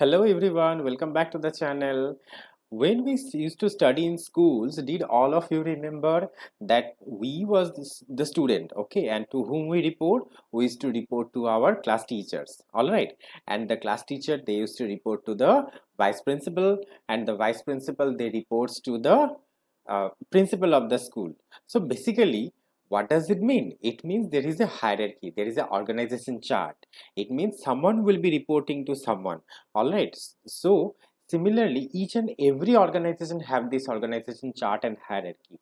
Hello everyone, welcome back to the channel. When we used to study in schools, did all of you remember that we was the student, okay, and to whom we report? We used to report to our class teachers, all right, and the class teacher they used to report to the vice principal, and the vice principal they reports to the principal of the school. So basically, what does it mean? It means there is a hierarchy, there is an organization chart. It means someone will be reporting to someone, all right. So similarly, each and every organization have this organization chart and hierarchy.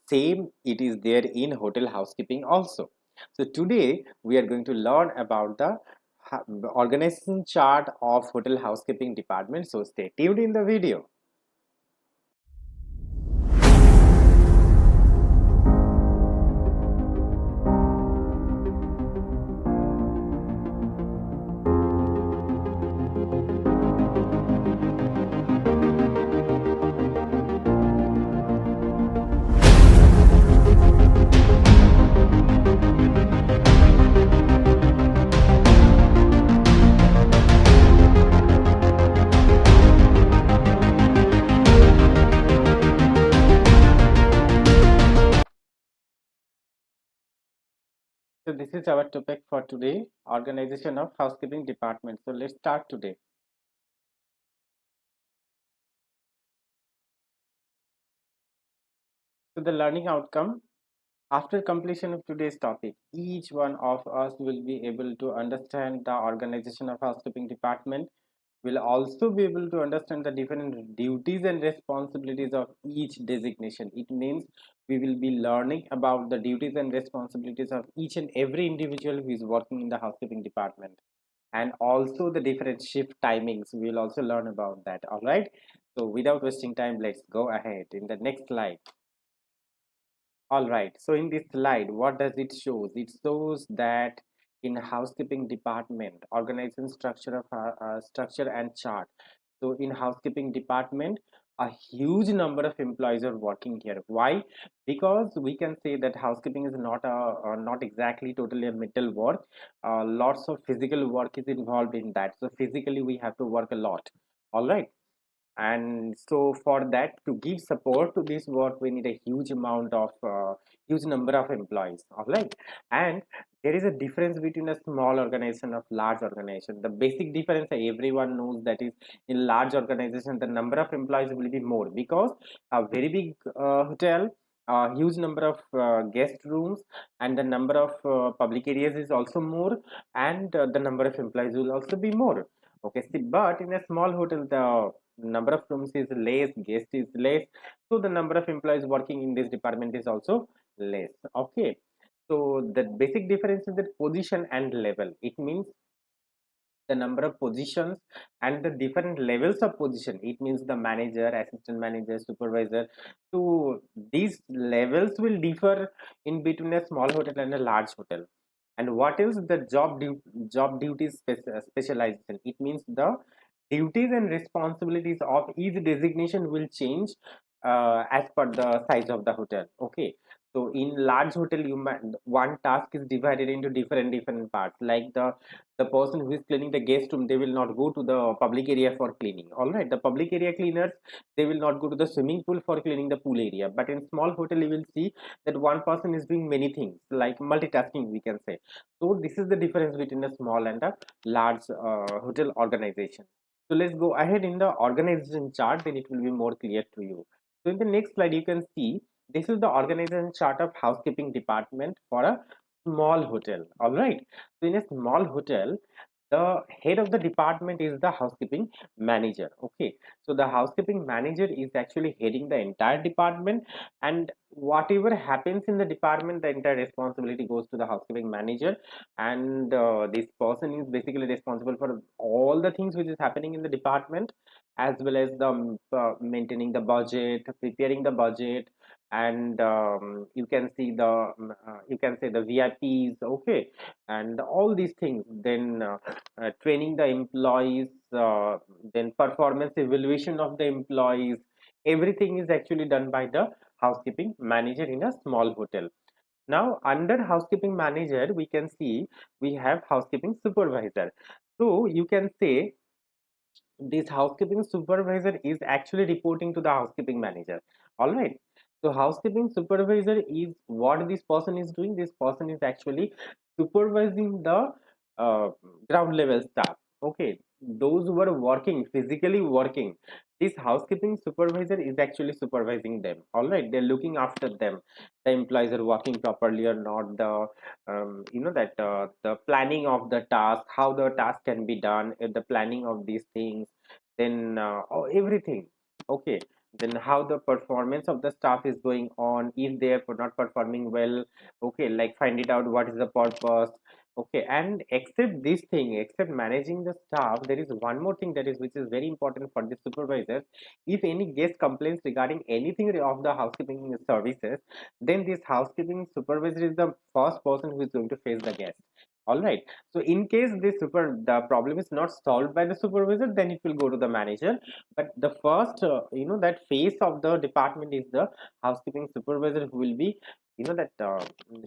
Same it is there in hotel housekeeping also. So today we are going to learn about the organization chart of hotel housekeeping department. So stay tuned in the video. So this is our topic for today, organization of housekeeping department. So let's start today. So the learning outcome. After completion of today's topic, each one of us will be able to understand the organization of housekeeping department, will also be able to understand the different duties and responsibilities of each designation. It means we will be learning about the duties and responsibilities of each and every individual who is working in the housekeeping department, and also the different shift timings. We will also learn about that. All right. So without wasting time, let's go ahead in the next slide. All right. So in this slide, what does it show? It shows that in housekeeping department, organization structure of structure and chart. So in housekeeping department, a huge number of employees are working here. Why? Because we can say that housekeeping is not exactly totally a mental work. Lots of physical work is involved in that. So physically we have to work a lot. All right, and so for that, to give support to this work we need a huge amount of huge number of employees. All right, and there is a difference between a small organization of large organization. The basic difference everyone knows, that is, in large organization the number of employees will be more, because a very big hotel, a huge number of guest rooms, and the number of public areas is also more, and the number of employees will also be more. Okay, see, but in a small hotel the number of rooms is less, guest is less, so the number of employees working in this department is also less. Okay, so the basic difference is the position and level. It means the number of positions and the different levels of position. It means the manager, assistant manager, supervisor. So these levels will differ in between a small hotel and a large hotel. And what is the job duties specialization? It means the duties and responsibilities of each designation will change as per the size of the hotel. Okay, so in large hotel you might, one task is divided into different parts. Like the person who is cleaning the guest room, they will not go to the public area for cleaning. All right, the public area cleaners, they will not go to the swimming pool for cleaning the pool area. But in small hotel you will see that one person is doing many things, like multitasking we can say. So this is the difference between a small and a large hotel organization. So let's go ahead in the organization chart, then it will be more clear to you. So in the next slide, you can see this is the organization chart of housekeeping department for a small hotel. All right. So in a small hotel, the head of the department is the housekeeping manager. Okay, so the housekeeping manager is actually heading the entire department, and whatever happens in the department, the entire responsibility goes to the housekeeping manager. And this person is basically responsible for all the things which is happening in the department, as well as the maintaining the budget, preparing the budget, and you can see the you can say the VIPs. Okay, and all these things, then training the employees, then performance evaluation of the employees. Everything is actually done by the housekeeping manager in a small hotel. Now under housekeeping manager we can see we have housekeeping supervisor. So you can say this housekeeping supervisor is actually reporting to the housekeeping manager. All right. So housekeeping supervisor is what this person is doing. This person is actually supervising the uh, ground level staff. Okay, those who are working, physically working, this housekeeping supervisor is actually supervising them. All right, they're looking after them. The employees are working properly or not. The that the planning of the task, how the task can be done, the planning of these things, then everything. Okay, then how the performance of the staff is going on, if they are not performing well. Okay, like find it out what is the purpose. Okay, and except this thing, except managing the staff, there is one more thing that is which is very important for the supervisors. If any guest complains regarding anything of the housekeeping services, then this housekeeping supervisor is the first person who is going to face the guest. All right. So in case the problem is not solved by the supervisor, then it will go to the manager. But the first that face of the department is the housekeeping supervisor, who will be that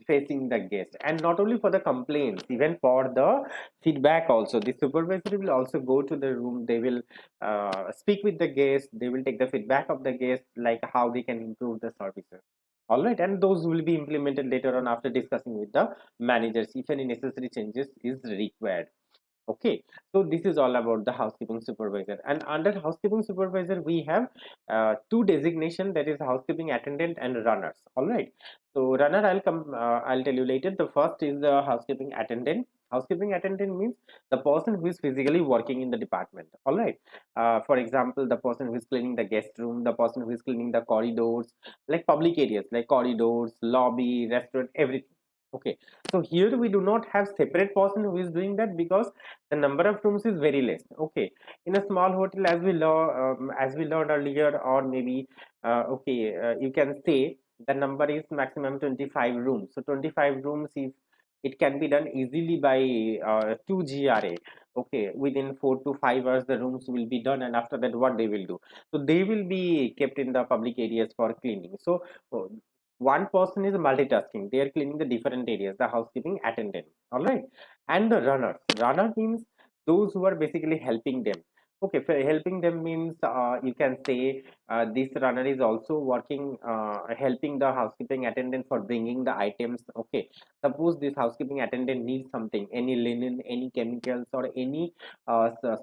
facing the guest. And not only for the complaints, even for the feedback also, the supervisor will also go to the room. They will speak with the guest. They will take the feedback of the guest, like how they can improve the services. All right, and those will be implemented later on after discussing with the managers if any necessary changes is required. Okay, so this is all about the housekeeping supervisor. And under housekeeping supervisor, we have two designation, that is housekeeping attendant and runners. All right. So runner, I'll tell you later. The first is the housekeeping attendant. Housekeeping attendant means the person who is physically working in the department. All right. For example, the person who is cleaning the guest room, the person who is cleaning the corridors, like public areas, like corridors, lobby, restaurant, everything. Okay. So here we do not have separate person who is doing that, because the number of rooms is very less. Okay, in a small hotel, as we learned earlier, or maybe you can say the number is maximum 25 rooms. So 25 rooms, if it can be done easily by 2 GRA. Okay, within 4 to 5 hours the rooms will be done, and after that what they will do, so they will be kept in the public areas for cleaning. So uh, one person is multitasking, they are cleaning the different areas, the housekeeping attendant. All right. And the runner means those who are basically helping them. Okay, for helping them means you can say this runner is also working, helping the housekeeping attendant for bringing the items. Okay, suppose this housekeeping attendant needs something, any linen, any chemicals, or any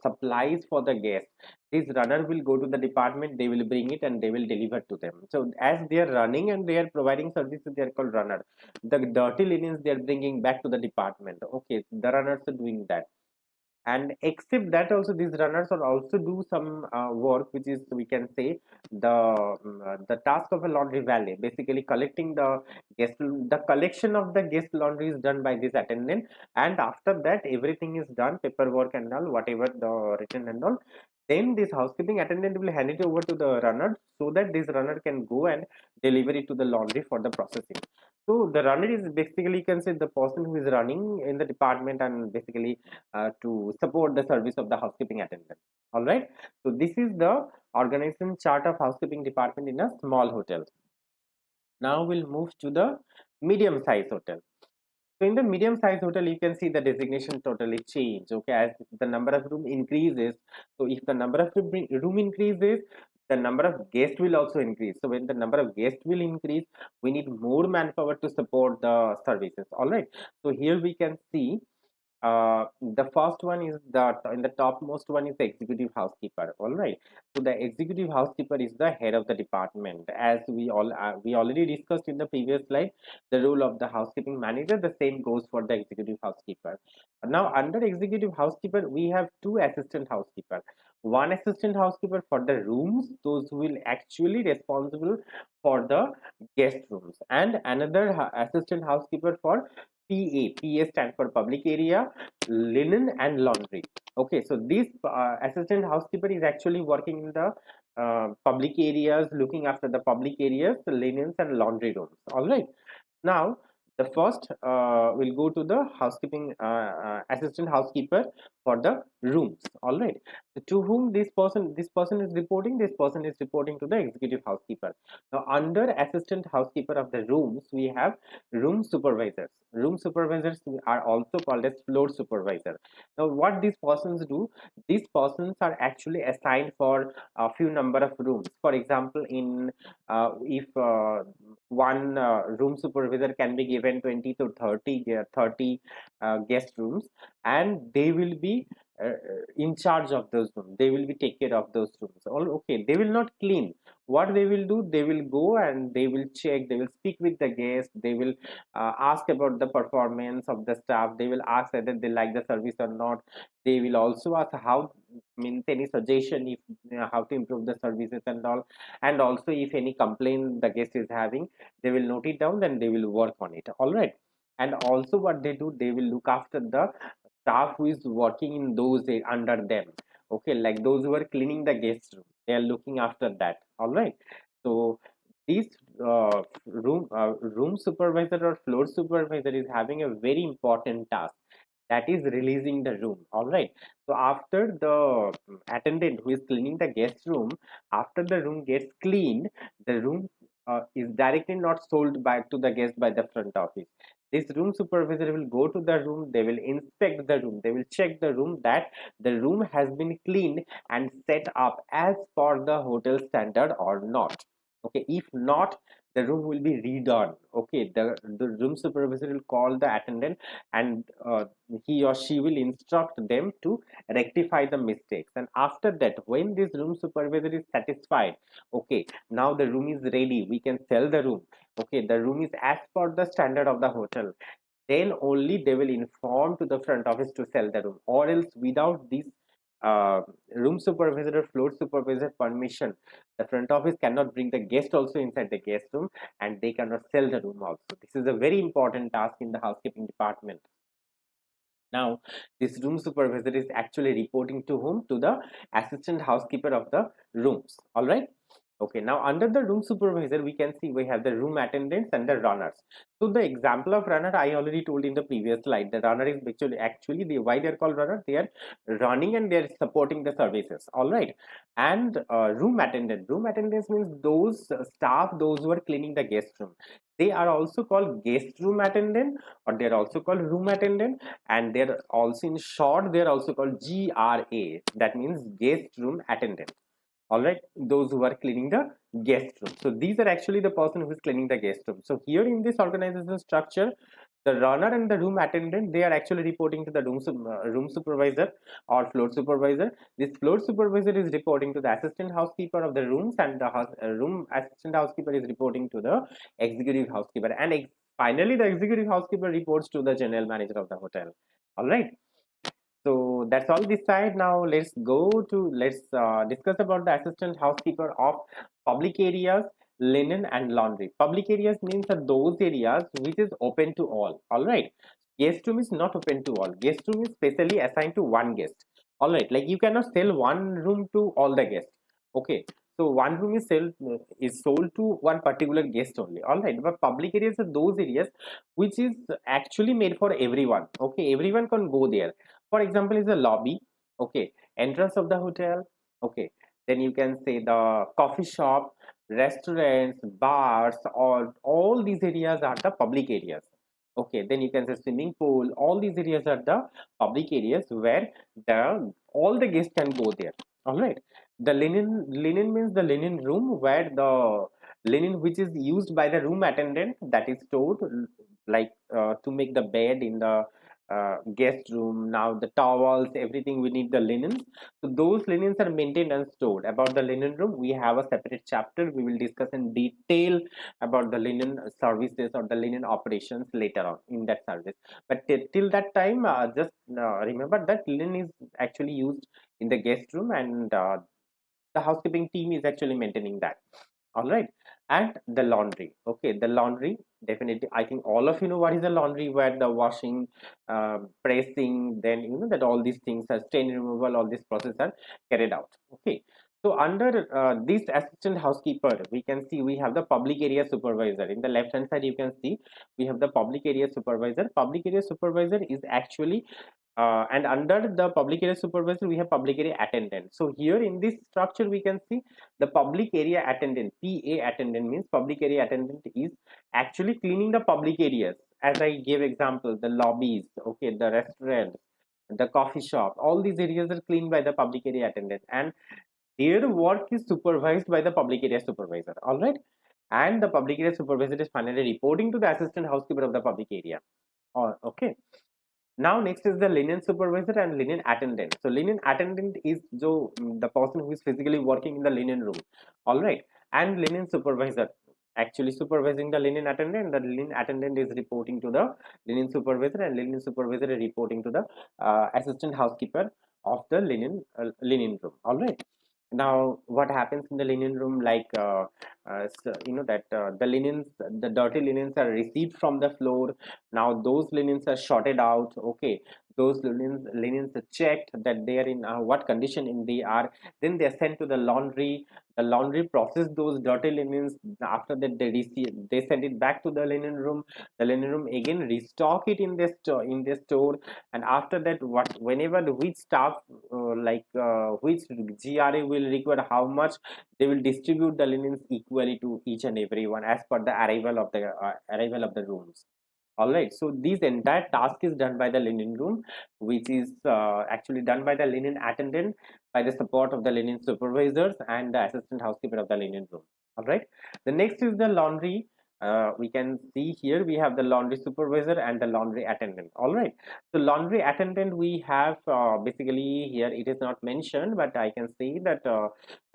supplies for the guest, this runner will go to the department, they will bring it and they will deliver to them. So as they are running and they are providing services, they are called runner. The dirty linens they are bringing back to the department. Okay, the runners are doing that. And except that also, these runners are also do some work, which is, we can say, the task of a laundry valet, basically collecting the guest. The collection of the guest laundry is done by this attendant, and after that everything is done, paperwork and all, whatever the written and all, then this housekeeping attendant will hand it over to the runner, so that this runner can go and deliver it to the laundry for the processing. So the runner is basically, you can say, the person who is running in the department, and basically to support the service of the housekeeping attendant. All right. So this is the organization chart of housekeeping department in a small hotel. Now we'll move to the medium size hotel. So in the medium size hotel, you can see the designation totally change. Okay, as the number of room increases. So if the number of room increases, the number of guests will also increase. So when the number of guests will increase, we need more manpower to support the services. All right. So here we can see the first one is that in the topmost one is the executive housekeeper. All right. So the executive housekeeper is the head of the department. As we already discussed in the previous slide, the role of the housekeeping manager, the same goes for the executive housekeeper. Now under executive housekeeper, we have two assistant housekeeper. One assistant housekeeper for the rooms, those who will actually responsible for the guest rooms, and another assistant housekeeper for PA. PA stands for public area, linen and laundry. Okay, so this assistant housekeeper is actually working in the public areas, looking after the public areas, the linens and laundry rooms. All right. Now The first will go to the housekeeping assistant housekeeper for the rooms. All right. So to whom this person is reporting? This person is reporting to the executive housekeeper. Now, under assistant housekeeper of the rooms, we have room supervisors. Room supervisors are also called as floor supervisor. Now, what these persons do? These persons are actually assigned for a few number of rooms. For example, in if one room supervisor can be given 20 to 30 guest rooms, and they will be in charge of those rooms. They will be take care of those rooms. All okay. They will not clean. What they will do? They will go and they will check. They will speak with the guests. They will ask about the performance of the staff. They will ask whether they like the service or not. They will also ask how, means any suggestion if how to improve the services and all, and also if any complaint the guest is having, they will note it down, then they will work on it. All right. And also what they do, they will look after the staff who is working in those under them. Okay, like those who are cleaning the guest room, they are looking after that. All right. So this room supervisor or floor supervisor is having a very important task, that is releasing the room. All right. So after the attendant who is cleaning the guest room, after the room gets cleaned, the room is directly not sold back to the guest by the front office. This room supervisor will go to the room, they will inspect the room, they will check the room that the room has been cleaned and set up as per the hotel standard or not. Okay, if not, the room will be redone. Okay, the room supervisor will call the attendant, and he or she will instruct them to rectify the mistakes. And after that, when this room supervisor is satisfied, okay, now the room is ready, we can sell the room. Okay, the room is as per the standard of the hotel, then only they will inform to the front office to sell the room, or else without this uh, room supervisor or floor supervisor permission, the front office cannot bring the guest also inside the guest room, and they cannot sell the room also. This is a very important task in the housekeeping department. Now, this room supervisor is actually reporting to whom? To the assistant housekeeper of the rooms. All right. Okay, now under the room supervisor, we can see we have the room attendants and the runners. So the example of runner I already told in the previous slide. The runner is actually the why they're called runner. They are running and they're supporting the services. All right, and room attendant. Room attendants means those staff, those who are cleaning the guest room. They are also called guest room attendant, or they're also called room attendant, and they're also in short they're also called GRA. That means guest room attendant. All right, those who are cleaning the guest room. So these are actually the person who is cleaning the guest room. So here in this organization structure, the runner and the room attendant, they are actually reporting to the room supervisor or floor supervisor. This floor supervisor is reporting to the assistant housekeeper of the rooms, and the room assistant housekeeper is reporting to the executive housekeeper, and finally the executive housekeeper reports to the general manager of the hotel. All right. So that's all this side. Now let's discuss about the assistant housekeeper of public areas, linen and laundry. Public areas means that those areas which is open to all. All right. Guest room is not open to all. Guest room is specially assigned to one guest. All right. Like you cannot sell one room to all the guests. Okay. So one room is sold to one particular guest only. All right. But public areas are those areas which is actually made for everyone. Okay. Everyone can go there. For example, is the lobby. Okay, entrance of the hotel. Okay, then you can say the coffee shop, restaurants, bars, all these areas are the public areas. Okay, then you can say swimming pool. All these areas are the public areas where the all the guests can go there. All right. The linen means the linen room, where the linen which is used by the room attendant, that is stored, like to make the bed in the guest room. Now the towels, everything, we need the linens. So those linens are maintained and stored. About the linen room, we have a separate chapter. We will discuss in detail about the linen services or the linen operations later on in that service. But till that time, just remember that linen is actually used in the guest room, and the housekeeping team is actually maintaining that. All right. And the laundry. Okay, the laundry, definitely I think all of you know what is the laundry, where the washing, pressing, then you know that all these things are stain removal, all these processes are carried out. Okay, So under this assistant housekeeper, we can see we have the public area supervisor. In the left hand side, you can see we have the public area supervisor. Public area supervisor is actually and under the public area supervisor, we have public area attendant. So here in this structure, we can see the public area attendant. PA attendant means public area attendant is actually cleaning the public areas. As I gave example, the lobbies, okay, the restaurant, the coffee shop, all these areas are cleaned by the public area attendant, and their work is supervised by the public area supervisor. All right, and the public area supervisor is finally reporting to the assistant housekeeper of the public area. Okay. Now next is the linen supervisor and linen attendant. So linen attendant is the person who is physically working in the linen room. All right, and linen supervisor actually supervising the linen attendant. The linen attendant is reporting to the linen supervisor, and linen supervisor is reporting to the assistant housekeeper of the linen room. All right. Now what happens in the linen room, like so, you know that the dirty linens are received from the floor. Now those linens are sorted out. Okay, those linens are checked that they are in what condition in they are. Then they are sent to the laundry. The laundry process those dirty linens. After that, they send it back to the linen room. The linen room again restock it in their store. And after that, whenever which staff which GRA will require how much, they will distribute the linens equally to each and everyone as per the arrival of the rooms. All right, so this entire task is done by the linen room, which is actually done by the linen attendant by the support of the linen supervisors and the assistant housekeeper of the linen room. All right, the next is the laundry. We can see here we have the laundry supervisor and the laundry attendant. All right, so laundry attendant, we have basically here it is not mentioned, but I can say that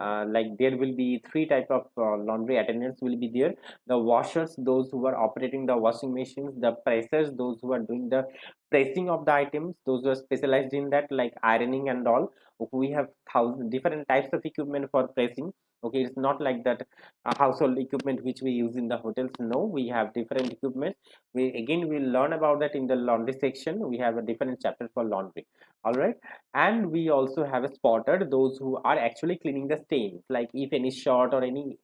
like there will be three type of laundry attendants will be there: the washers, those who are operating the washing machines; the pressers, those who are doing the pressing of the items; those who are specialized in that, like ironing and all. We have thousand different types of equipment for pressing. Okay, it's not like that household equipment which we use in the hotels. No, we have different equipment. We again will learn about that in the laundry section. We have a different chapter for laundry. All right, and we also have a spotter, those who are actually cleaning the stains, like if any shot or any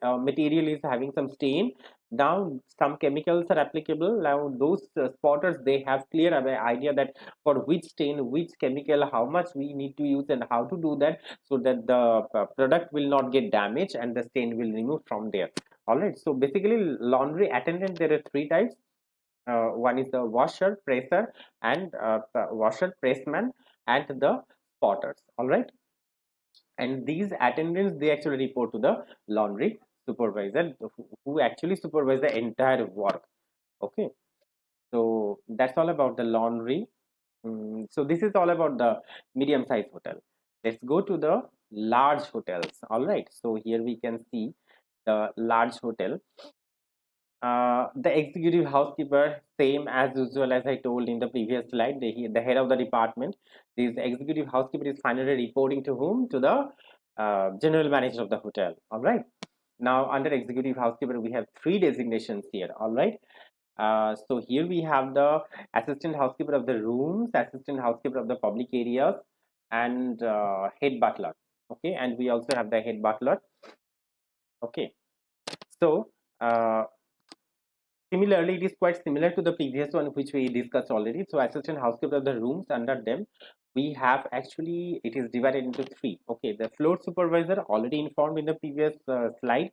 material is having some stain. Now some chemicals are applicable. Now those spotters, they have clear idea that for which stain which chemical how much we need to use and how to do that, so that the product will not get damaged and the stain will remove from there. All right, so basically laundry attendant, there are three types. One is the washer, presser, and washer, pressman, and the spotters. All right, and these attendants, they actually report to the laundry supervisor, who actually supervise the entire work. Okay, so that's all about the laundry. So this is all about the medium sized hotel. Let's go to the large hotels. All right, so here we can see the large hotel. The executive housekeeper, same as usual, as I told in the previous slide, the head of the department. This executive housekeeper is finally reporting to whom? To the general manager of the hotel. All right, now under executive housekeeper, we have three designations here. All right, so here we have the assistant housekeeper of the rooms, assistant housekeeper of the public areas, and head butler. Okay, and we also have the head butler. Okay, so similarly, it is quite similar to the previous one which we discussed already. So assistant housekeeper of the rooms, under them we have actually, it is divided into three. Okay, the floor supervisor, already informed in the previous slide.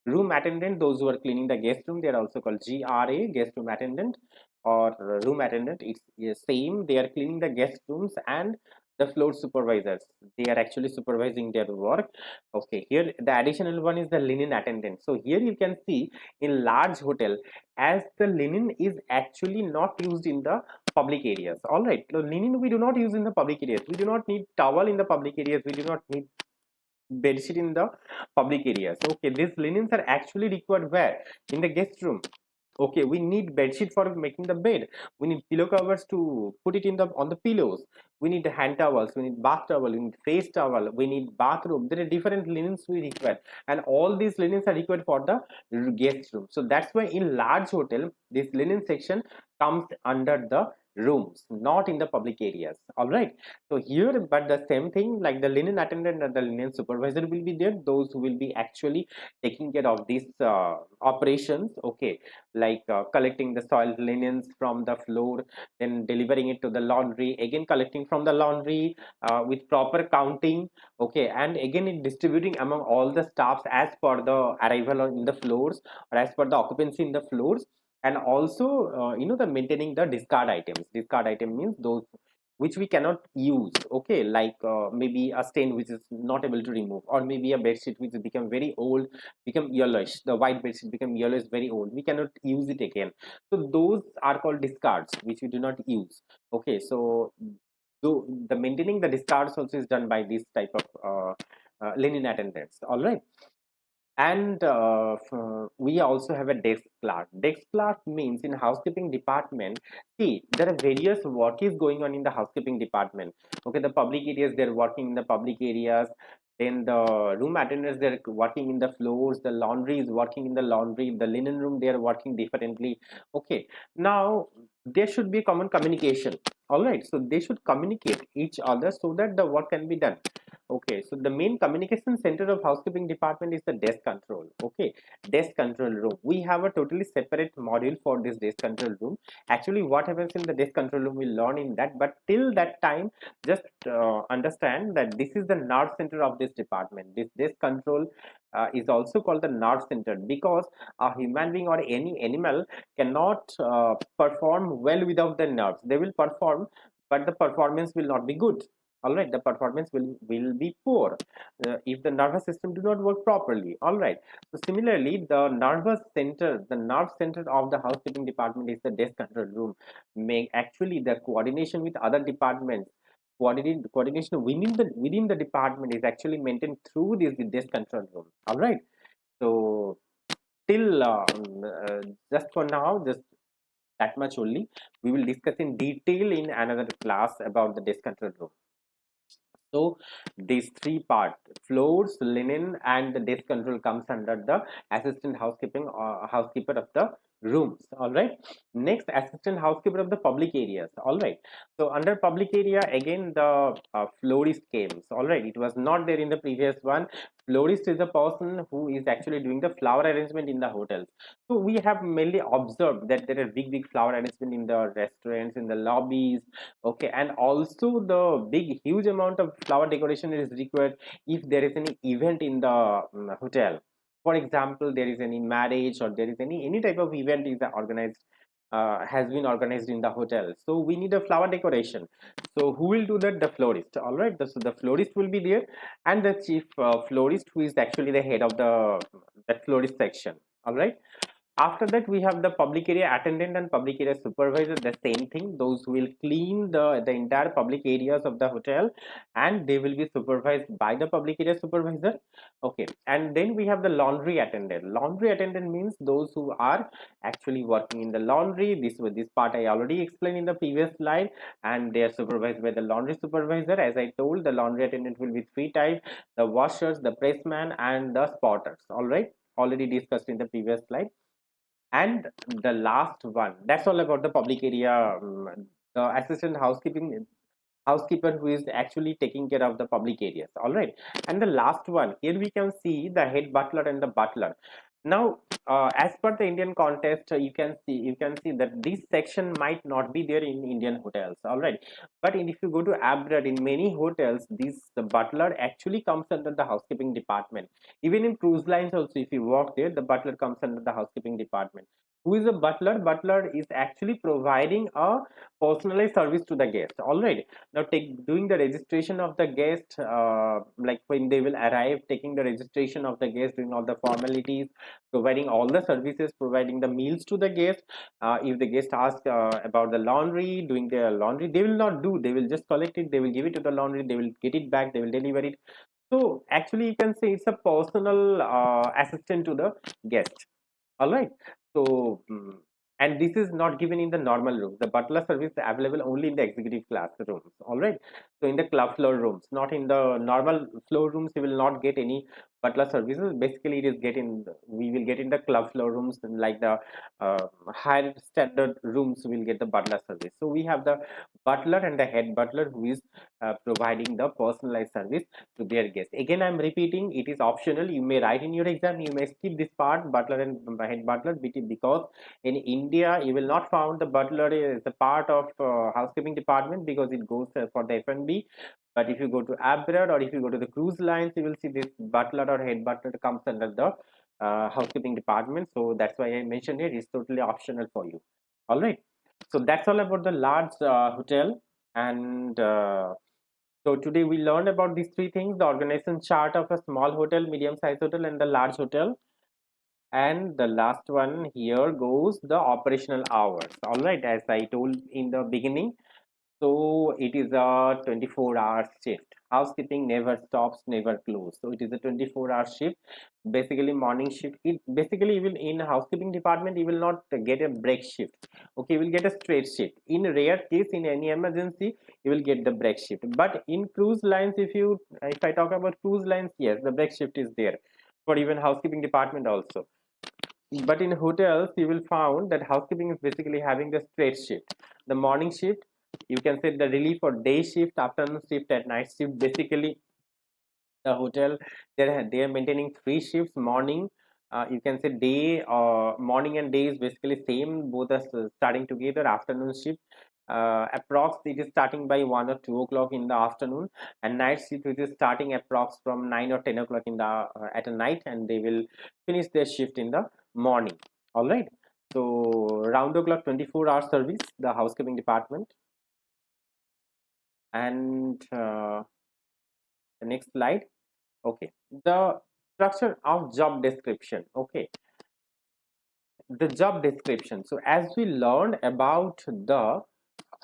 Room attendant, those who are cleaning the guest room, they are also called GRA, guest room attendant, or room attendant. It's same, they are cleaning the guest rooms. And the floor supervisors, they are actually supervising their work. Okay, here the additional one is the linen attendant. So here you can see in large hotel, as the linen is actually not used in the public areas. All right, so linen we do not use in the public areas. We do not need towel in the public areas. We do not need bedsheet in the public areas. Okay, these linens are actually required where? In the guest room. Okay, we need bedsheet for making the bed. We need pillow covers to put it in the on the pillows. We need the hand towels. We need bath towel. We need face towel. We need bathroom. There are different linens we require, and all these linens are required for the guest room. So that's why in large hotel, this linen section comes under the rooms, not in the public areas. All right. So here, but the same thing, like the linen attendant and the linen supervisor will be there, those who will be actually taking care of these operations. Okay, like collecting the soiled linens from the floor, then delivering it to the laundry, again collecting from the laundry with proper counting. Okay, and again it distributing among all the staffs as per the arrival in the floors, or as per the occupancy in the floors. And also the maintaining the discard items. Discard item means those which we cannot use. Okay, like maybe a stain which is not able to remove, or maybe a bed sheet which has become very old, become yellowish, the white bed sheet become yellowish, very old, we cannot use it again. So those are called discards which we do not use. Okay, so the maintaining the discards also is done by this type of linen attendants. All right. And we also have a desk clerk. Desk clerk means in housekeeping department, see, there are various work is going on in the housekeeping department. Okay, the public areas, they're working in the public areas. Then the room attendants, they're working in the floors. The laundry is working in the laundry. The linen room, they are working differently. Okay, now there should be common communication. All right, so they should communicate each other so that the work can be done. Okay, so the main communication center of housekeeping department is the desk control. Okay, desk control room. We have a totally separate module for this desk control room. Actually, what happens in the desk control room, we'll learn in that. But till that time, just understand that this is the nerve center of this department. This desk control is also called the nerve center, because a human being or any animal cannot perform well without the nerves. They will perform, but the performance will not be good. All right, the performance will be poor if the nervous system do not work properly. All right, so similarly, the nerve center of the housekeeping department is the desk control room. Make actually the coordination with other departments, coordination within the department is actually maintained through this desk control room. All right, so till just for now, just that much only. We will discuss in detail in another class about the desk control room. So these three parts, floors, linen, and the desk control, comes under the assistant housekeeping housekeeper of the rooms. All right. Next, assistant housekeeper of the public areas. All right. So under public area, again the florist came. All right. It was not there in the previous one. Florist is a person who is actually doing the flower arrangement in the hotels. So we have mainly observed that there are big flower arrangement in the restaurants, in the lobbies. Okay, and also the big huge amount of flower decoration is required if there is any event in the hotel. For example, there is any marriage, or there is any type of event is organized, has been organized in the hotel, so we need a flower decoration. So who will do that? The florist. All right, so the florist will be there, and the chief florist, who is actually the head of the that florist section. All right. After that, we have the public area attendant and public area supervisor. The same thing, those who will clean the entire public areas of the hotel, and they will be supervised by the public area supervisor. Okay, and then we have the laundry attendant. Laundry attendant means those who are actually working in the laundry. This part I already explained in the previous slide, and they are supervised by the laundry supervisor. As I told, the laundry attendant will be three types: the washers, the pressman, and the spotters. All right, already discussed in the previous slide. And the last one, that's all about the public area, the assistant housekeeper who is actually taking care of the public areas. All right. And the last one, here we can see the head butler and the butler. Now as per the Indian context, you can see that this section might not be there in Indian hotels. All right, but if you go to abroad, in many hotels, the butler actually comes under the housekeeping department. Even in cruise lines also, if you walk there, the butler comes under the housekeeping department. Who is a butler? Butler is actually providing a personalized service to the guest. All right, now doing the registration of the guest, like when they will arrive, taking the registration of the guest, doing all the formalities, providing all the services, providing the meals to the guest. If the guest asks about the laundry, doing their laundry, they will not do, they will just collect it, they will give it to the laundry, they will get it back, they will deliver it. So actually you can say it's a personal assistant to the guest. All right. So and this is not given in the normal rooms. The butler service is available only in the executive class rooms. All right. So in the club floor rooms, not in the normal floor rooms, you will not get any butler services. Basically, it is getting, we will get in the club floor rooms, like the higher standard rooms will get the butler service. So we have the butler and the head butler who is providing the personalized service to their guests. Again, I'm repeating, it is optional. You may write in your exam, you may skip this part, butler and head butler, because in India you will not found the butler is a part of housekeeping department, because it goes for the F&B. But if you go to abroad, or if you go to the cruise lines, you will see this butler or head butler comes under the housekeeping department. So that's why I mentioned it. It's totally optional for you. All right. So that's all about the large hotel. And so today we learned about these three things: the organization chart of a small hotel, medium-sized hotel, and the large hotel. And the last one here goes the operational hours. All right, as I told in the beginning, so it is a 24-hour shift. Housekeeping never stops, never close. So it is a 24-hour shift. Basically, morning shift. It basically, even in housekeeping department, you will not get a break shift. Okay, you will get a straight shift. In rare case, in any emergency, you will get the break shift. But in cruise lines, if I talk about cruise lines, yes, the break shift is there for even housekeeping department also. But in hotels, you will found that housekeeping is basically having the straight shift. The morning shift, you can say the relief for day shift, afternoon shift, at night shift. Basically, the hotel, they are maintaining three shifts. Morning, you can say day, morning and day is basically same. Both are starting together. Afternoon shift, approx it is starting by 1 or 2 o'clock in the afternoon, and night shift which is starting approx from 9 or 10 o'clock in the at a night, and they will finish their shift in the morning. All right. So round the clock 24-hour service, the housekeeping department. And the next slide. Okay, the structure of job description. Okay, the job description. So as we learned about the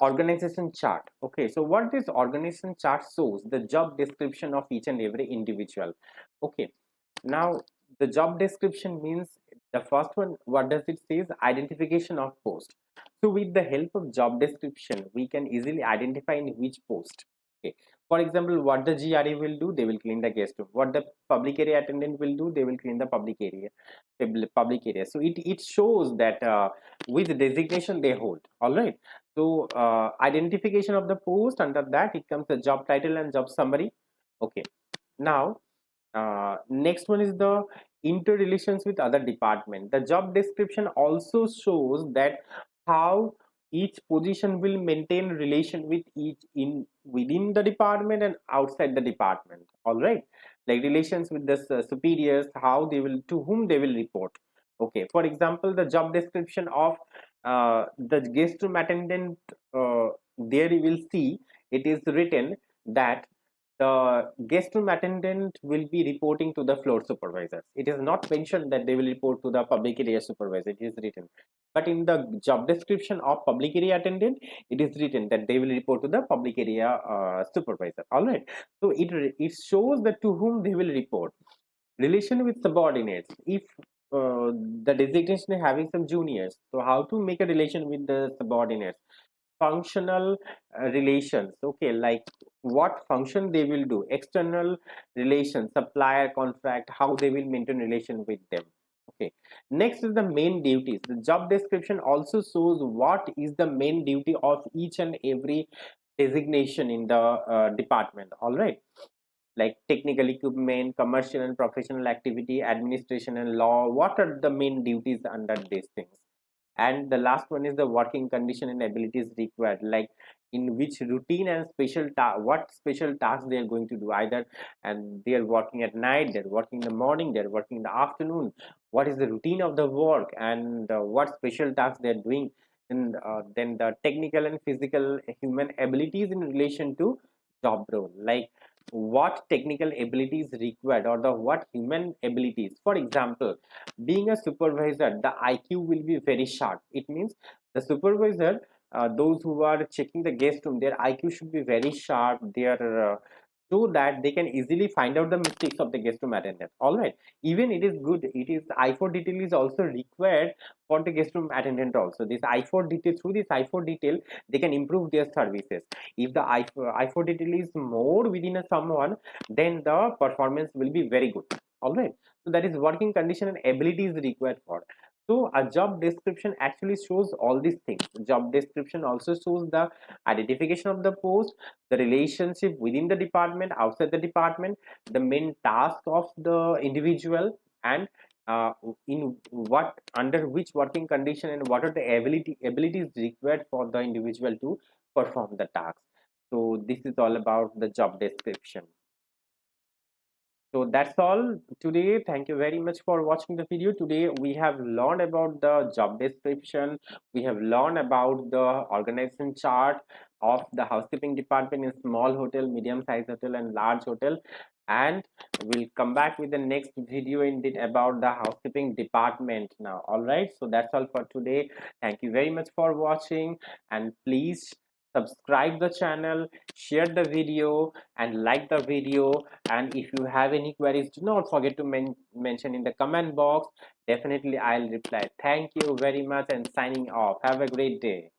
organization chart, okay, so what this organization chart shows, the job description of each and every individual. Okay, now the job description means, the first one, what does it say? Identification of post. So with the help of job description, we can easily identify in which post. Okay, for example, what the GRE will do, they will clean the guest room. What the public area attendant will do, they will clean the public area. So it shows that which designation they hold. All right. So identification of the post, under that it comes the job title and job summary. Okay, now next one is the interrelations with other department. The job description also shows that how each position will maintain relation with each in within the department and outside the department. All right, like relations with the superiors, how they will, to whom they will report. Okay, for example, the job description of the guest room attendant, there you will see it is written that the guest room attendant will be reporting to the floor supervisors. It is not mentioned that they will report to the public area supervisor. It is written, but in the job description of public area attendant, it is written that they will report to the public area supervisor. All right. So it shows that to whom they will report. Relation with subordinates. If the designation is having some juniors, so how to make a relation with the subordinates? Functional relations. Okay, like what function they will do, external relations, supplier contract, how they will maintain relation with them. Okay, next is the main duties. The job description also shows what is the main duty of each and every designation in the department. All right, like technical equipment, commercial and professional activity, administration and law. What are the main duties under these things? And the last one is the working condition and abilities required, like in which routine and what special tasks they are going to do, either, and they are working at night, they're working in the morning, they're working in the afternoon, what is the routine of the work, and what special tasks they're doing. And then the technical and physical human abilities in relation to job role, like what technical abilities required, or the what human abilities. For example, being a supervisor, the IQ will be very sharp. It means the supervisor, those who are checking the guest room, their IQ should be very sharp. Their so that they can easily find out the mistakes of the guest room attendant. All right, even it is good, it is I4 detail is also required for the guest room attendant also. This I4 detail, through this I4 detail they can improve their services. If the I4 detail is more within a someone, then the performance will be very good. All right, so that is working condition and ability is required for. So a job description actually shows all these things. Job description also shows the identification of the post, the relationship within the department, outside the department, the main task of the individual, and uh, in what, under which working condition, and what are the abilities required for the individual to perform the task. So this is all about the job description. So that's all today. Thank you very much for watching the video. Today we have learned about the job description. We have learned about the organization chart of the housekeeping department in small hotel, medium size hotel, and large hotel. And we'll come back with the next video indeed about the housekeeping department now. All right. So that's all for today. Thank you very much for watching, and please subscribe the channel, share the video, and like the video. And if you have any queries, do not forget to mention in the comment box. Definitely I'll reply. Thank you very much, and signing off. Have a great day.